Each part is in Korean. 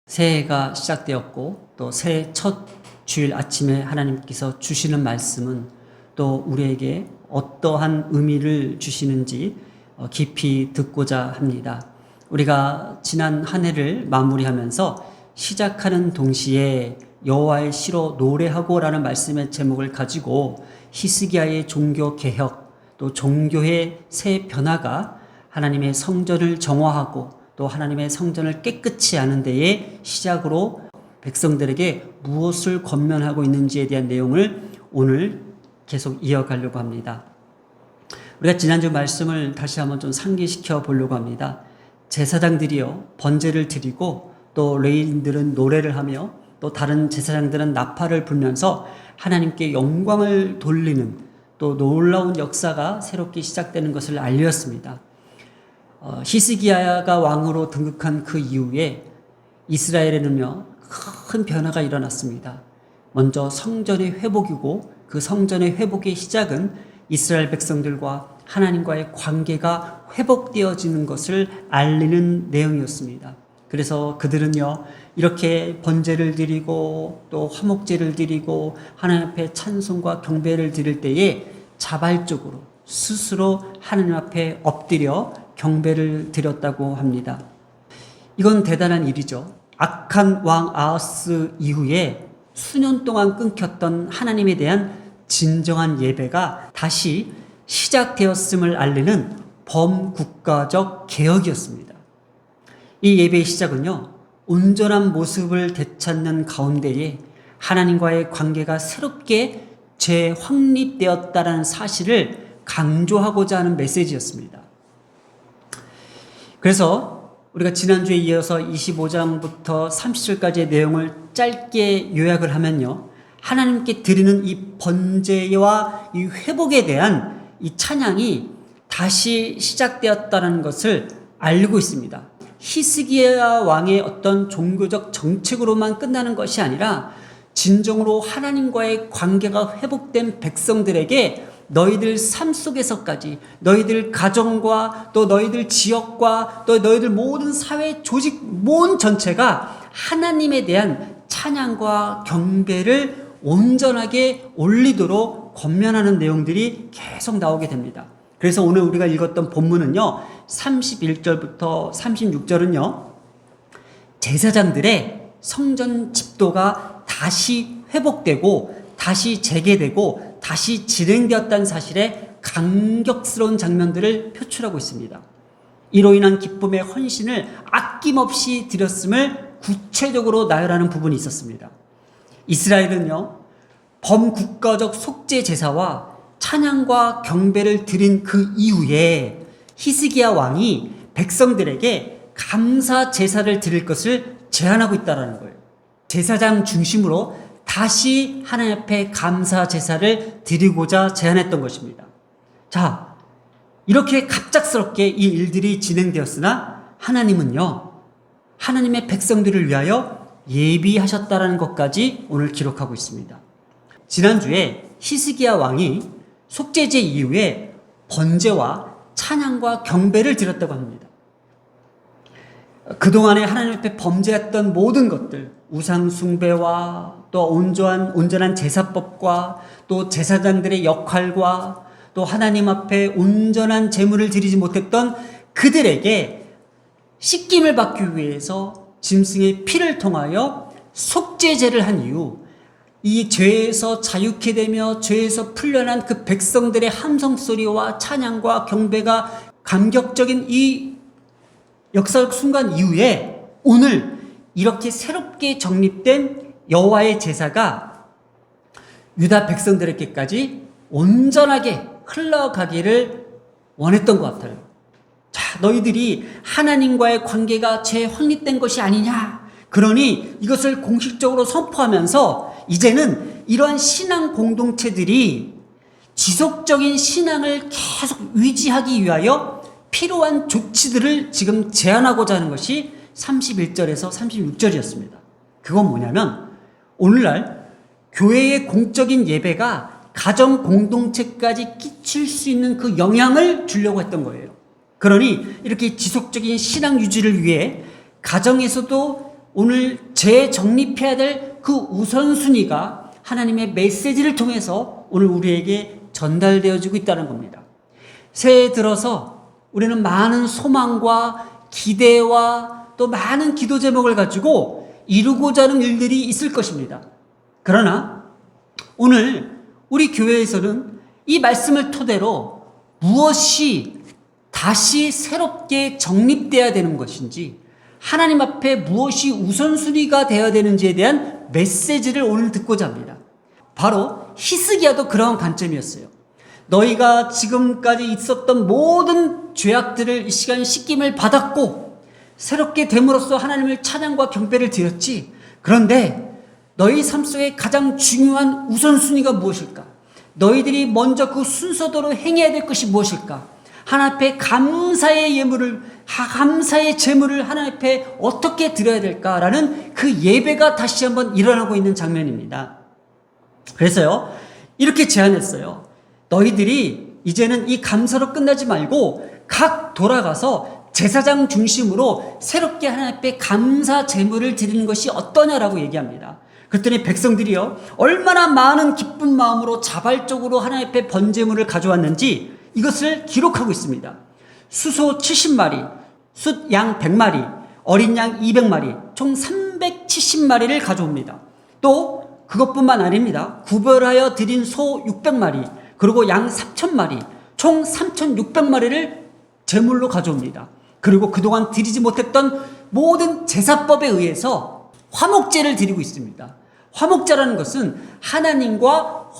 새해가 시작되었고 또 새해 첫 주일 아침에 하나님께서 주시는 말씀은 또 우리에게 어떠한 의미를 주시는지 깊이 듣고자 합니다. 우리가 지난 한 해를 마무리하면서 시작하는 동시에 여호와의 시로 노래하고라는 말씀의 제목을 가지고 히스기야의 종교 개혁 또 종교의 새 변화가 하나님의 성전을 정화하고 또 하나님의 성전을 깨끗이 하는 데에 시작으로 백성들에게 무엇을 권면하고 있는지에 대한 내용을 오늘 계속 이어가려고 합니다. 우리가 지난주 말씀을 다시 한번 좀 상기시켜 보려고 합니다. 제사장들이요 번제를 드리고 또 레위인들은 노래를 하며 또 다른 제사장들은 나팔을 불면서 하나님께 영광을 돌리는 또 놀라운 역사가 새롭게 시작되는 것을 알렸습니다. 히스기야가 왕으로 등극한 그 이후에 이스라엘에는요 큰 변화가 일어났습니다. 먼저 성전의 회복이고 그 성전의 회복의 시작은 이스라엘 백성들과 하나님과의 관계가 회복되어지는 것을 알리는 내용이었습니다. 그래서 그들은요 이렇게 번제를 드리고 또 화목제를 드리고 하나님 앞에 찬송과 경배를 드릴 때에 자발적으로 스스로 하나님 앞에 엎드려 경배를 드렸다고 합니다. 이건 대단한 일이죠. 악한 왕 아하스 이후에 수년 동안 끊겼던 하나님에 대한 진정한 예배가 다시 시작되었음을 알리는 범국가적 개혁이었습니다. 이 예배의 시작은요, 온전한 모습을 되찾는 가운데에 하나님과의 관계가 새롭게 재확립되었다는 사실을 강조하고자 하는 메시지였습니다. 그래서 우리가 지난주에 이어서 25장부터 30절까지의 내용을 짧게 요약을 하면요, 하나님께 드리는 이 번제와 이 회복에 대한 이 찬양이 다시 시작되었다는 것을 알고 있습니다. 히스기야 왕의 어떤 종교적 정책으로만 끝나는 것이 아니라 진정으로 하나님과의 관계가 회복된 백성들에게 너희들 삶 속에서까지 너희들 가정과 또 너희들 지역과 또 너희들 모든 사회 조직 모든 전체가 하나님에 대한 찬양과 경배를 온전하게 올리도록 권면하는 내용들이 계속 나오게 됩니다. 그래서 오늘 우리가 읽었던 본문은요 31절부터 36절은요 제사장들의 성전 집도가 다시 회복되고 다시 재개되고 다시 진행되었다는 사실에 감격스러운 장면들을 표출하고 있습니다. 이로 인한 기쁨의 헌신을 아낌없이 드렸음을 구체적으로 나열하는 부분이 있었습니다. 이스라엘은요 범국가적 속죄 제사와 찬양과 경배를 드린 그 이후에 히스기야 왕이 백성들에게 감사 제사를 드릴 것을 제안하고 있다는 거예요. 제사장 중심으로 다시 하나님 앞에 감사 제사를 드리고자 제안했던 것입니다. 자, 이렇게 갑작스럽게 이 일들이 진행되었으나 하나님은요, 하나님의 백성들을 위하여 예비하셨다는 것까지 오늘 기록하고 있습니다. 지난주에 히스기야 왕이 속죄제 이후에 번제와 찬양과 경배를 드렸다고 합니다. 그동안에 하나님 앞에 범죄했던 모든 것들, 우상 숭배와 또 온전한 제사법과 또 제사장들의 역할과 또 하나님 앞에 온전한 제물을 드리지 못했던 그들에게 씻김을 받기 위해서 짐승의 피를 통하여 속죄제를 한 이후 이 죄에서 자유케 되며 죄에서 풀려난 그 백성들의 함성소리와 찬양과 경배가 감격적인 이 역사적 순간 이후에 오늘 이렇게 새롭게 정립된 여호와의 제사가 유다 백성들에게까지 온전하게 흘러가기를 원했던 것 같아요. 자, 너희들이 하나님과의 관계가 재확립된 것이 아니냐? 그러니 이것을 공식적으로 선포하면서 이제는 이러한 신앙 공동체들이 지속적인 신앙을 계속 유지하기 위하여 필요한 조치들을 지금 제안하고자 하는 것이 31절에서 36절이었습니다. 그건 뭐냐면 오늘날 교회의 공적인 예배가 가정 공동체까지 끼칠 수 있는 그 영향을 주려고 했던 거예요. 그러니 이렇게 지속적인 신앙 유지를 위해 가정에서도 오늘 재정립해야 될 그 우선순위가 하나님의 메시지를 통해서 오늘 우리에게 전달되어지고 있다는 겁니다. 새해 들어서 우리는 많은 소망과 기대와 또 많은 기도 제목을 가지고 이루고자 하는 일들이 있을 것입니다. 그러나 오늘 우리 교회에서는 이 말씀을 토대로 무엇이 다시 새롭게 정립되어야 되는 것인지, 하나님 앞에 무엇이 우선순위가 되어야 되는지에 대한 메시지를 오늘 듣고자 합니다. 바로 히스기야도 그러한 관점이었어요. 너희가 지금까지 있었던 모든 죄악들을 이 시간 씻김을 받았고 새롭게 됨으로써 하나님을 찬양과 경배를 드렸지. 그런데 너희 삶 속에 가장 중요한 우선순위가 무엇일까? 너희들이 먼저 그 순서대로 행해야 될 것이 무엇일까? 하나님 앞에 감사의 제물을 하나님 앞에 어떻게 드려야 될까라는 그 예배가 다시 한번 일어나고 있는 장면입니다. 그래서요, 이렇게 제안했어요. 너희들이 이제는 이 감사로 끝나지 말고 각 돌아가서 제사장 중심으로 새롭게 하나님 앞에 감사 제물을 드리는 것이 어떠냐라고 얘기합니다. 그랬더니 백성들이요, 얼마나 많은 기쁜 마음으로 자발적으로 하나님 앞에 번제물을 가져왔는지 이것을 기록하고 있습니다. 수소 70마리, 숫양 100마리, 어린 양 200마리, 총 370마리를 가져옵니다. 또 그것뿐만 아닙니다. 구별하여 드린 소 600마리, 그리고 양 3,000마리, 총 3,600마리를 제물로 가져옵니다. 그리고 그동안 드리지 못했던 모든 제사법에 의해서 화목제를 드리고 있습니다. 화목제라는 것은 하나님과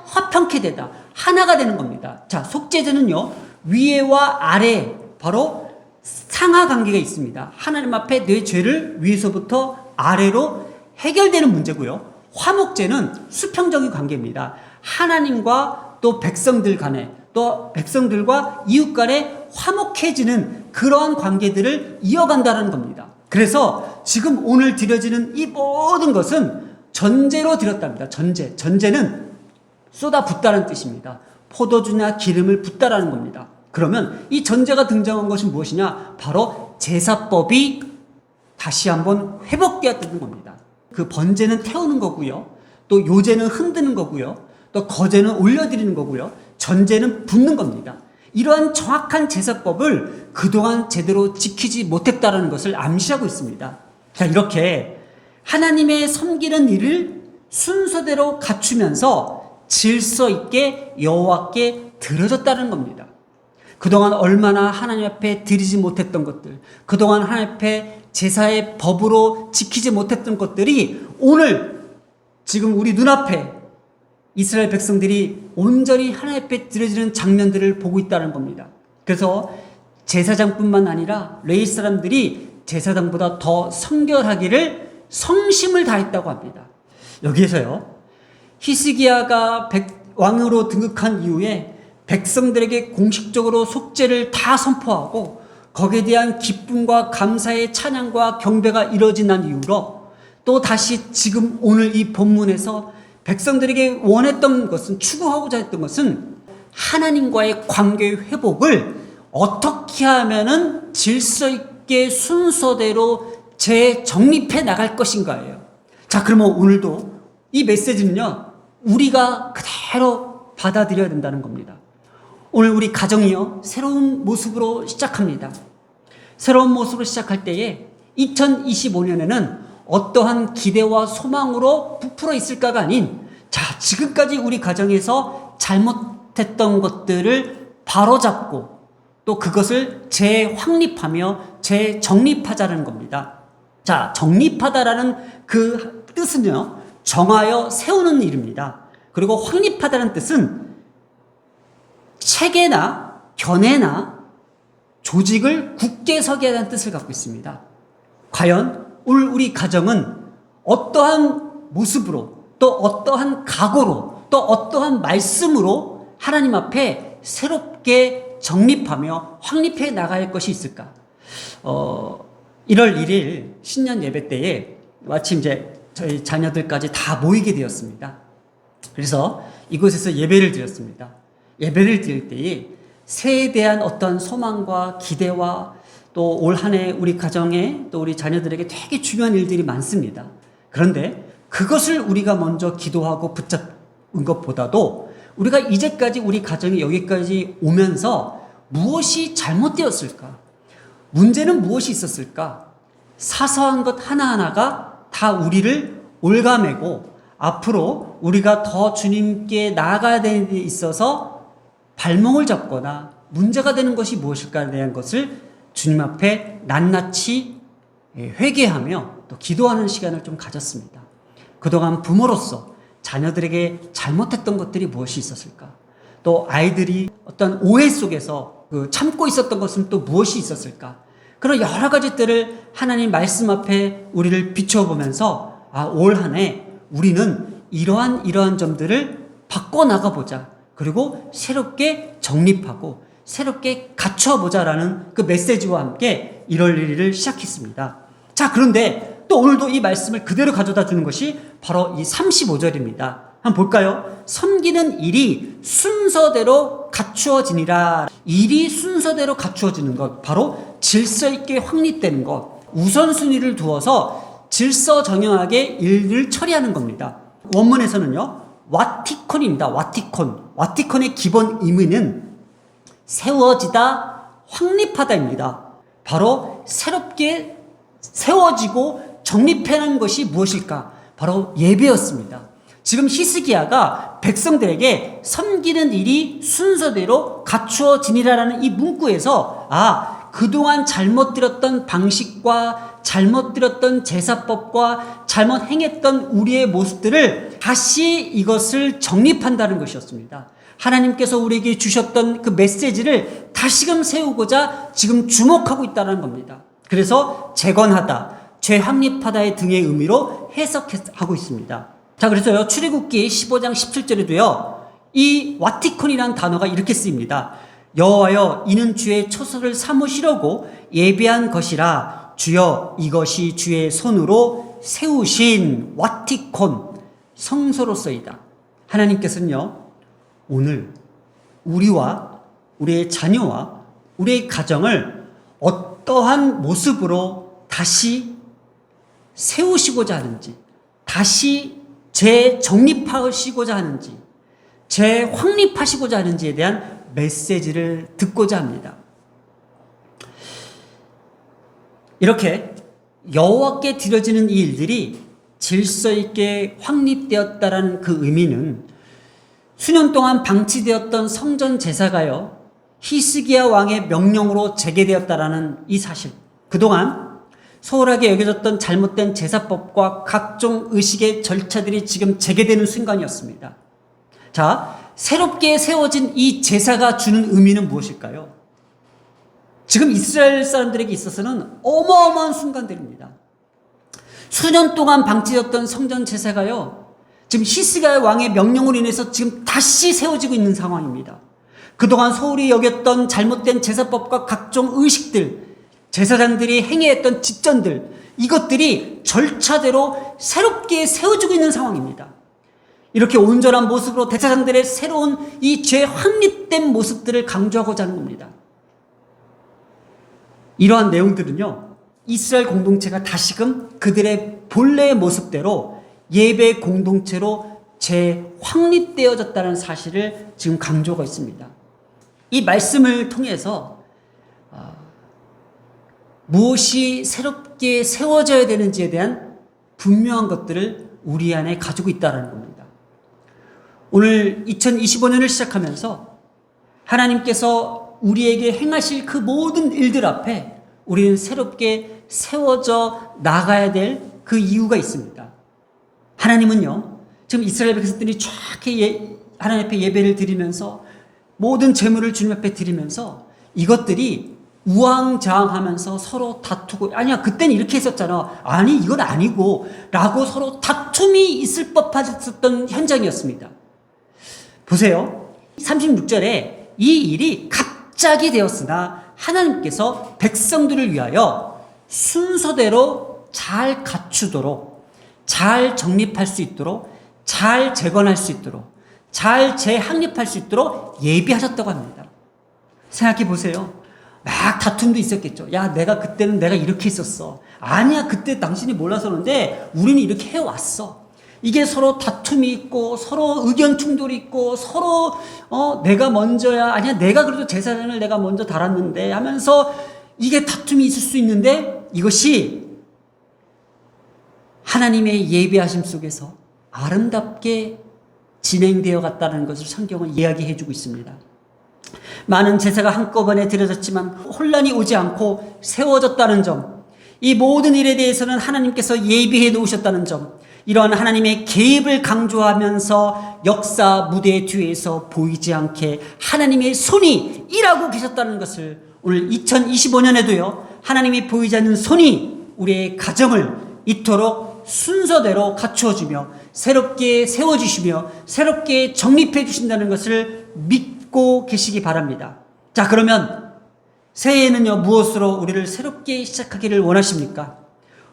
화평케 되다, 하나가 되는 겁니다. 자, 속죄제는요, 위에와 아래, 바로 상하 관계가 있습니다. 하나님 앞에 내 죄를 위에서부터 아래로 해결되는 문제고요. 화목제는 수평적인 관계입니다. 하나님과 또 백성들 간에, 또 백성들과 이웃 간에 화목해지는 그러한 관계들을 이어간다는 겁니다. 그래서 지금 오늘 드려지는 이 모든 것은 전제로 드렸답니다. 전제는 쏟아붓다는 뜻입니다. 포도주나 기름을 붓다라는 겁니다. 그러면 이 전제가 등장한 것이 무엇이냐? 바로 제사법이 다시 한번 회복되었다는 겁니다. 그 번제는 태우는 거고요, 또 요제는 흔드는 거고요, 또 거제는 올려드리는 거고요, 전제는 붓는 겁니다. 이러한 정확한 제사법을 그동안 제대로 지키지 못했다는 것을 암시하고 있습니다. 자, 이렇게 하나님의 섬기는 일을 순서대로 갖추면서 질서 있게 여호와께 드려졌다는 겁니다. 그동안 얼마나 하나님 앞에 드리지 못했던 것들, 그동안 하나님 앞에 제사의 법으로 지키지 못했던 것들이 오늘 지금 우리 눈앞에 이스라엘 백성들이 온전히 하나님 앞에 드려지는 장면들을 보고 있다는 겁니다. 그래서 제사장뿐만 아니라 레위 사람들이 제사장보다 더 성결하기를 성심을 다했다고 합니다. 여기에서요, 히스기야가 왕으로 등극한 이후에 백성들에게 공식적으로 속죄를 다 선포하고 거기에 대한 기쁨과 감사의 찬양과 경배가 이루어진 난 이후로 또 다시 지금 오늘 이 본문에서 백성들에게 원했던 것은, 추구하고자 했던 것은 하나님과의 관계의 회복을 어떻게 하면은 질서 있게 순서대로 재정립해 나갈 것인가예요. 자, 그러면 오늘도 이 메시지는요, 우리가 그대로 받아들여야 된다는 겁니다. 오늘 우리 가정이요, 새로운 모습으로 시작합니다. 새로운 모습으로 시작할 때에 2025년에는 어떠한 기대와 소망으로 부풀어 있을까가 아닌, 자, 지금까지 우리 가정에서 잘못했던 것들을 바로잡고 또 그것을 재확립하며 재정립하자는 겁니다. 자, 정립하다라는 그 뜻은요, 정하여 세우는 일입니다. 그리고 확립하다는 뜻은 체계나 견해나 조직을 굳게 서게 하는 뜻을 갖고 있습니다. 과연 오늘 우리 가정은 어떠한 모습으로, 또 어떠한 각오로, 또 어떠한 말씀으로 하나님 앞에 새롭게 정립하며 확립해 나갈 것이 있을까? 1월 1일 신년 예배 때에 마침 이제 저희 자녀들까지 다 모이게 되었습니다. 그래서 이곳에서 예배를 드렸습니다. 예배를 드릴 때에 새해에 대한 어떤 소망과 기대와 또 올 한 해 우리 가정에 또 우리 자녀들에게 되게 중요한 일들이 많습니다. 그런데 그것을 우리가 먼저 기도하고 붙잡은 것보다도 우리가 이제까지 우리 가정이 여기까지 오면서 무엇이 잘못되었을까? 문제는 무엇이 있었을까? 사소한 것 하나하나가 다 우리를 올가매고 앞으로 우리가 더 주님께 나아가야 되는 데 있어서 발목을 잡거나 문제가 되는 것이 무엇일까에 대한 것을 주님 앞에 낱낱이 회개하며 또 기도하는 시간을 좀 가졌습니다. 그동안 부모로서 자녀들에게 잘못했던 것들이 무엇이 있었을까? 또 아이들이 어떤 오해 속에서 참고 있었던 것은 또 무엇이 있었을까? 그런 여러 가지들을 하나님 말씀 앞에 우리를 비춰보면서 올 한 해 우리는 이러한 점들을 바꿔나가보자. 그리고 새롭게 정립하고 새롭게 갖춰보자라는 그 메시지와 함께 1월 1일을 시작했습니다. 자, 그런데 또 오늘도 이 말씀을 그대로 가져다 주는 것이 바로 이 35절입니다. 한번 볼까요? 섬기는 일이 순서대로 갖추어지니라. 일이 순서대로 갖추어지는 것, 바로 질서 있게 확립되는 것, 우선순위를 두어서 질서정연하게 일을 처리하는 겁니다. 원문에서는요, 와티콘입니다. 와티콘의 기본 의미는 세워지다, 확립하다입니다. 바로 새롭게 세워지고 정립하는 것이 무엇일까? 바로 예배였습니다. 지금 히스기야가 백성들에게 섬기는 일이 순서대로 갖추어지니라라는 이 문구에서 그동안 잘못 들었던 방식과 잘못 들었던 제사법과 잘못 행했던 우리의 모습들을 다시 이것을 정립한다는 것이었습니다. 하나님께서 우리에게 주셨던 그 메시지를 다시금 세우고자 지금 주목하고 있다는 겁니다. 그래서 재건하다, 재확립하다의 등의 의미로 해석하고 있습니다. 자, 그래서요, 출애굽기 15장 17절에도요, 이 와티콘이라는 단어가 이렇게 쓰입니다. 여호와여, 이는 주의 초소를 삼으시려고 예비한 것이라. 주여, 이것이 주의 손으로 세우신 와티콘, 성소로서이다. 하나님께서는요, 오늘 우리와 우리의 자녀와 우리의 가정을 어떠한 모습으로 다시 세우시고자 하는지, 다시 재정립하시고자 하는지, 재확립하시고자 하는지에 대한 메시지를 듣고자 합니다. 이렇게 여호와께 드려지는 이 일들이 질서 있게 확립되었다라는 그 의미는 수년 동안 방치되었던 성전 제사가요, 히스기야 왕의 명령으로 재개되었다라는 이 사실, 그동안 소홀하게 여겨졌던 잘못된 제사법과 각종 의식의 절차들이 지금 재개되는 순간이었습니다. 자, 새롭게 세워진 이 제사가 주는 의미는 무엇일까요? 지금 이스라엘 사람들에게 있어서는 어마어마한 순간들입니다. 수년 동안 방치되었던 성전 제사가요, 지금 히스기야 왕의 명령으로 인해서 지금 다시 세워지고 있는 상황입니다. 그동안 소홀히 여겼던 잘못된 제사법과 각종 의식들, 제사장들이 행해했던 집전들, 이것들이 절차대로 새롭게 세워지고 있는 상황입니다. 이렇게 온전한 모습으로 제사장들의 새로운 이 재확립된 모습들을 강조하고자 하는 겁니다. 이러한 내용들은요, 이스라엘 공동체가 다시금 그들의 본래의 모습대로 예배 공동체로 재확립되어졌다는 사실을 지금 강조하고 있습니다. 이 말씀을 통해서 무엇이 새롭게 세워져야 되는지에 대한 분명한 것들을 우리 안에 가지고 있다는 겁니다. 오늘 2025년을 시작하면서 하나님께서 우리에게 행하실 그 모든 일들 앞에 우리는 새롭게 세워져 나가야 될 그 이유가 있습니다. 하나님은요, 지금 이스라엘 백성들이 쫙 하나님 앞에 예배를 드리면서 모든 재물을 주님 앞에 드리면서 이것들이 우왕좌왕하면서 서로 다투고, 아니야 그때는 이렇게 했었잖아, 아니 이건 아니고 라고 서로 다툼이 있을 법했었던 현장이었습니다. 보세요, 36절에 이 일이 갑자기 되었으나 하나님께서 백성들을 위하여 순서대로 잘 갖추도록, 잘 정립할 수 있도록, 잘 재건할 수 있도록, 잘 재확립할 수 있도록 예비하셨다고 합니다. 생각해 보세요. 막 다툼도 있었겠죠. 야, 그때는 내가 이렇게 했었어. 아니야, 그때 당신이 몰라서 그런데 우리는 이렇게 해왔어. 이게 서로 다툼이 있고 서로 의견 충돌이 있고 서로 내가 먼저야, 아니야 내가 그래도 제사장을 내가 먼저 달았는데 하면서 이게 다툼이 있을 수 있는데, 이것이 하나님의 예비하심 속에서 아름답게 진행되어 갔다는 것을 성경은 이야기해 주고 있습니다. 많은 제사가 한꺼번에 드려졌지만 혼란이 오지 않고 세워졌다는 점, 이 모든 일에 대해서는 하나님께서 예비해 놓으셨다는 점, 이러한 하나님의 개입을 강조하면서 역사 무대 뒤에서 보이지 않게 하나님의 손이 일하고 계셨다는 것을 오늘 2025년에도요, 하나님이 보이지 않는 손이 우리의 가정을 이토록 순서대로 갖추어주며 새롭게 세워주시며 새롭게 정립해 주신다는 것을 믿고 계시기 바랍니다. 자, 그러면 새해에는요, 무엇으로 우리를 새롭게 시작하기를 원하십니까?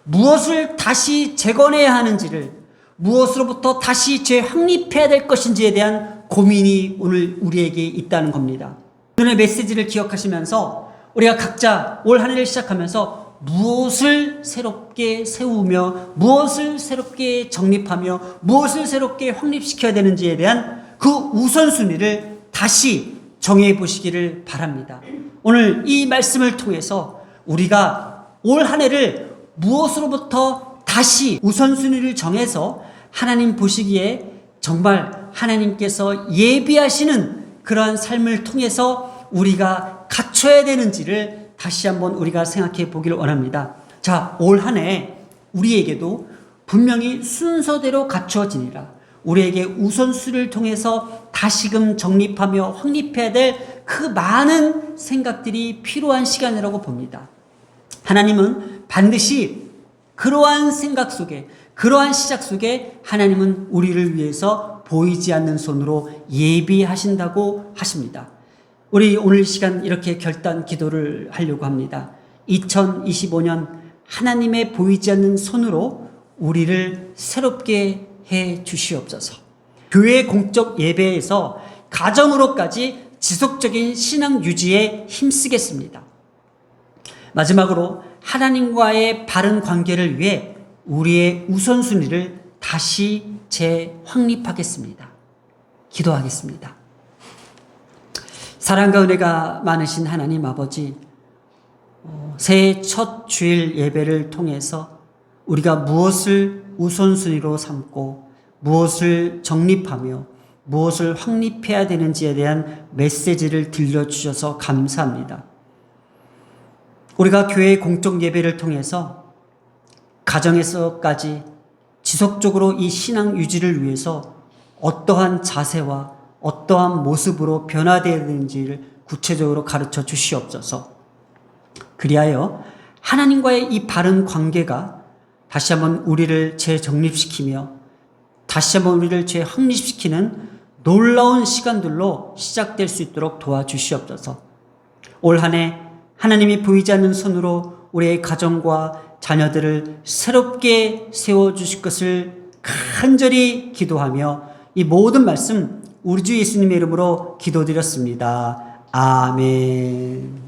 무엇을 다시 재건해야 하는지를, 무엇으로부터 다시 재확립해야 될 것인지에 대한 고민이 오늘 우리에게 있다는 겁니다. 오늘의 메시지를 기억하시면서 우리가 각자 올 한 해를 시작하면서 무엇을 새롭게 세우며 무엇을 새롭게 정립하며 무엇을 새롭게 확립시켜야 되는지에 대한 그 우선순위를 다시 정해 보시기를 바랍니다. 오늘 이 말씀을 통해서 우리가 올 한 해를 무엇으로부터 다시 우선순위를 정해서 하나님 보시기에 정말 하나님께서 예비하시는 그러한 삶을 통해서 우리가 갖춰야 되는지를 다시 한번 우리가 생각해 보기를 원합니다. 자, 올 한 해 우리에게도 분명히 순서대로 갖추어지니라. 우리에게 우선순위를 통해서 다시금 정립하며 확립해야 될 그 많은 생각들이 필요한 시간이라고 봅니다. 하나님은 반드시 그러한 생각 속에, 그러한 시작 속에 하나님은 우리를 위해서 보이지 않는 손으로 예비하신다고 하십니다. 우리 오늘 시간 이렇게 결단 기도를 하려고 합니다. 2025년 하나님의 보이지 않는 손으로 우리를 새롭게 해 주시옵소서. 교회 공적 예배에서 가정으로까지 지속적인 신앙 유지에 힘쓰겠습니다. 마지막으로 하나님과의 바른 관계를 위해 우리의 우선순위를 다시 재확립하겠습니다. 기도하겠습니다. 사랑과 은혜가 많으신 하나님 아버지, 새해 첫 주일 예배를 통해서 우리가 무엇을 우선순위로 삼고 무엇을 정립하며 무엇을 확립해야 되는지에 대한 메시지를 들려주셔서 감사합니다. 우리가 교회 공적 예배를 통해서 가정에서까지 지속적으로 이 신앙 유지를 위해서 어떠한 자세와 어떠한 모습으로 변화되어야 되는지를 구체적으로 가르쳐 주시옵소서. 그리하여 하나님과의 이 바른 관계가 다시 한번 우리를 재정립시키며 다시 한번 우리를 재확립시키는 놀라운 시간들로 시작될 수 있도록 도와주시옵소서. 올 한 해 하나님이 보이지 않는 손으로 우리의 가정과 자녀들을 새롭게 세워주실 것을 간절히 기도하며 이 모든 말씀 우리 주 예수님의 이름으로 기도드렸습니다. 아멘.